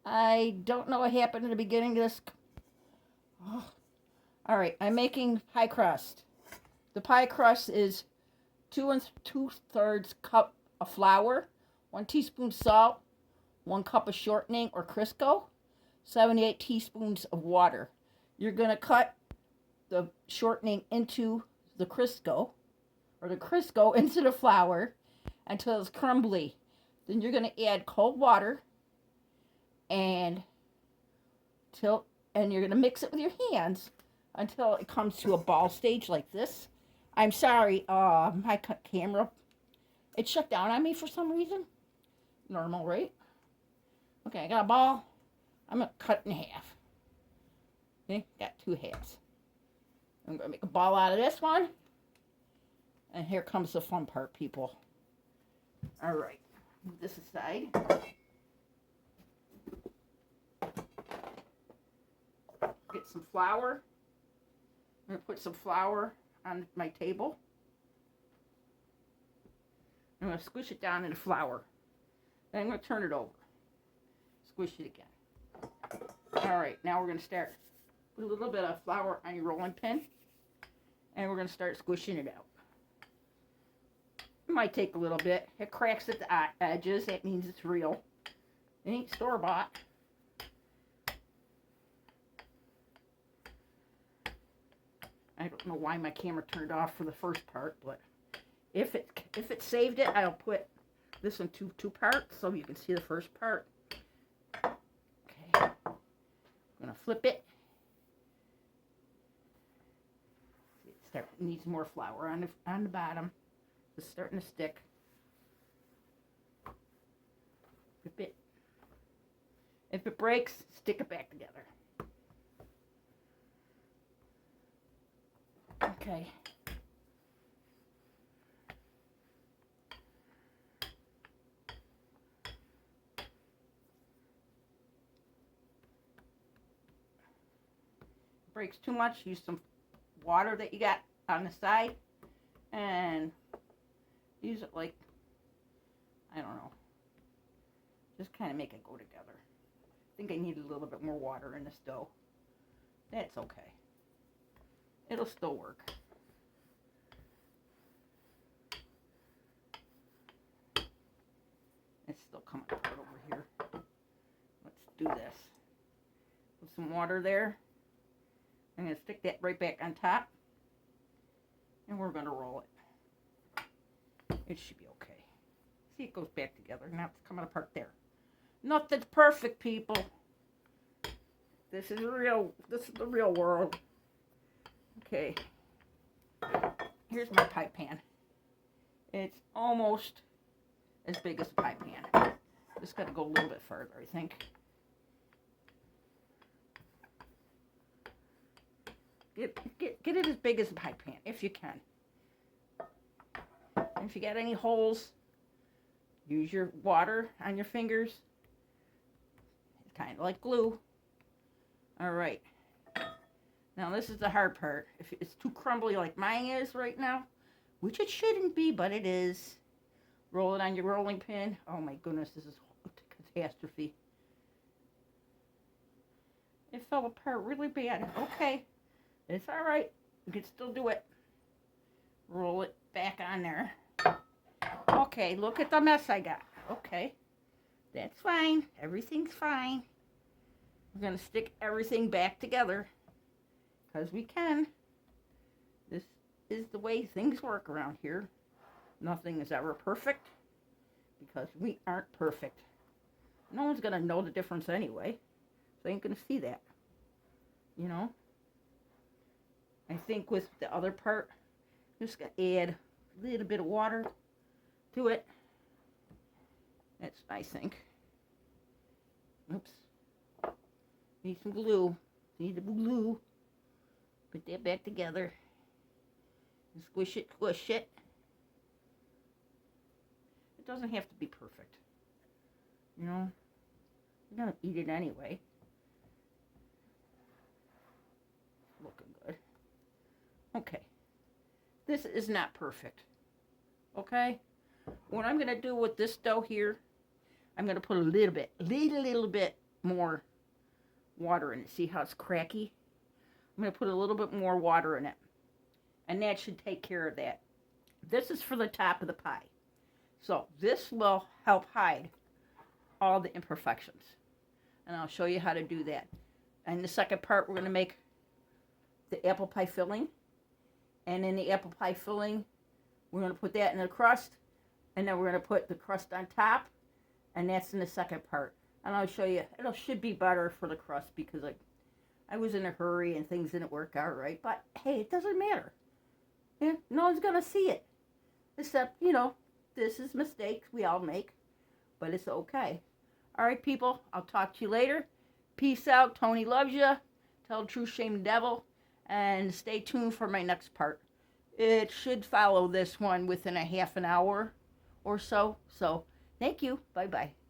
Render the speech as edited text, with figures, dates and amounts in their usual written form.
I don't know what happened in the beginning of this. Oh. All right, I'm making pie crust. The pie crust is 2 2/3 cup of flour, 1 teaspoon salt, 1 cup of shortening or Crisco, 78 teaspoons of water. You're gonna cut the shortening into the Crisco, or the Crisco into the flour until it's crumbly. Then you're gonna add cold water and till and you're gonna mix it with your hands until it comes to a ball stage like this. I'm sorry, my camera, it shut down on me for some reason. Normal, right? Okay, I got a ball. I'm gonna cut it in half. Okay, got 2 halves. I'm gonna make a ball out of this one. And here comes the fun part, people. All right, move this aside. Get some flour. I'm gonna put some flour on my table. I'm gonna squish it down in the flour. Then I'm gonna turn it over. Squish it again. All right, now we're gonna start. Put a little bit of flour on your rolling pin, and we're gonna start squishing it out. It might take a little bit. It cracks at the edges. That means it's real. It ain't store-bought. I don't know why my camera turned off for the first part, but if it saved it, I'll put this into 2 parts so you can see the first part. Okay, I'm gonna flip it. It needs more flour on the bottom. It's starting to stick. Flip it. If it breaks, stick it back together. Okay. Breaks too much, use some water that you got on the side and use it like, I don't know, just kind of make it go together. I think I need a little bit more water in this dough. That's okay. It'll still work. It's still coming apart over here. Let's do this. Put some water there. I'm going to stick that right back on top. And we're going to roll it. It should be okay. See, it goes back together. Now it's coming apart there. Nothing's perfect, people. This is real. This is the real world. Okay. Here's my pie pan. It's almost as big as a pie pan. Just got to go a little bit further, I think. Get it as big as a pie pan, if you can. And if you got any holes, use your water on your fingers. It's kind of like glue. All right. Now this is the hard part. If it's too crumbly like mine is right now, which it shouldn't be, but it is, roll it on your rolling pin. Oh my goodness, this is a catastrophe. It fell apart really bad. Okay. It's all right. You can still do it. Roll it back on there. Okay, look at the mess I got. Okay, that's fine. Everything's fine. We're going to stick everything back together because we can. This is the way things work around here. Nothing is ever perfect because we aren't perfect. No one's going to know the difference anyway. They ain't going to see that. You know? I think with the other part, just gonna add a little bit of water to it. That's, I think. Oops. Need some glue. Need the glue. Put that back together. And squish it, squish it. It doesn't have to be perfect. You know? You're gonna eat it anyway. Looking good. Okay, this is not perfect, okay? What I'm going to do with this dough here, I'm going to put a little bit more water in it. See how it's cracky? I'm going to put a little bit more water in it. And that should take care of that. This is for the top of the pie. So this will help hide all the imperfections. And I'll show you how to do that. And the second part, we're going to make the apple pie filling. And in the apple pie filling, we're going to put that in the crust. And then we're going to put the crust on top. And that's in the second part. And I'll show you, it should be better for the crust because I was in a hurry and things didn't work out right. But hey, it doesn't matter. Yeah, no one's going to see it. Except, you know, this is mistakes we all make. But it's okay. All right, people. I'll talk to you later. Peace out. Tony loves you. Tell the truth, shame the devil. And stay tuned for my next part. It should follow this one within a half an hour or so. So, thank you. Bye-bye.